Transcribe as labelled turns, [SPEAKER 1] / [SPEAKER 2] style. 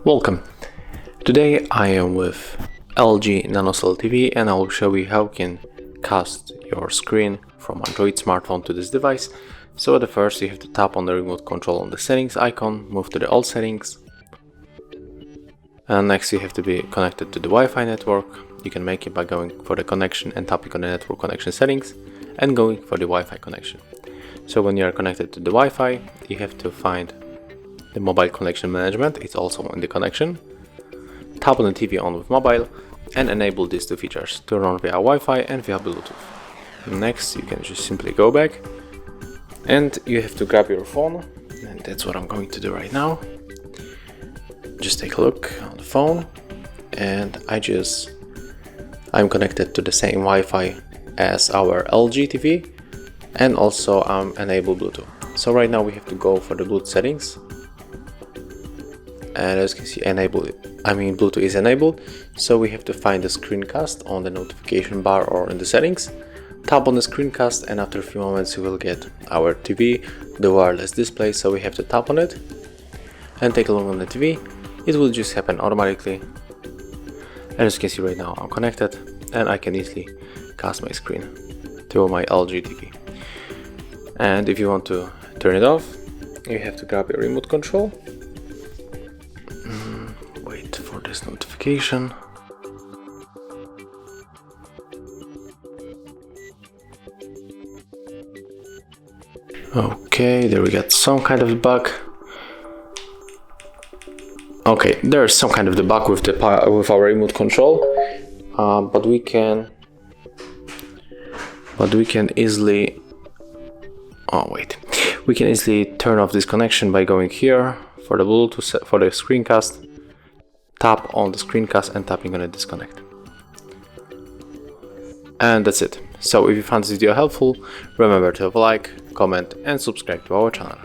[SPEAKER 1] Welcome. Today I am with LG NanoCell TV and I will show you how you can cast your screen from Android smartphone to this device. So at the first you have to tap on the remote control on the settings icon, move to the all settings, and next you have to be connected to the Wi-Fi network. You can make it by going for the connection and tapping on the network connection settings and going for the Wi-Fi connection. So when you are connected to the Wi-Fi, you have to find the mobile connection management. It's also in the connection. Tap on the TV on with mobile and enable these two features, turn on via Wi-Fi and via Bluetooth. Next you can just simply go back and you have to grab your phone, and that's what I'm going to do right now. Just take a look on the phone, and I'm connected to the same Wi-Fi as our LG TV, and also enable Bluetooth. So right now we have to go for the Bluetooth settings. And as you can see, Bluetooth is enabled, so we have to find the screencast on the notification bar or in the settings. Tap on the screencast and after a few moments you will get our TV, the wireless display, so we have to tap on it and take a look on the TV. It will just happen automatically. And as you can see right now I'm connected and I can easily cast my screen to my LG TV. And if you want to turn it off, you have to grab your remote control. Wait for this notification. Okay, there we got some kind of bug. Okay, there's some kind of debug with our remote control, but we can easily. We can easily turn off this connection by going here for the Bluetooth for the screencast. Tap on the screencast and tapping on the disconnect. And that's it. So if you found this video helpful, remember to like, comment and subscribe to our channel.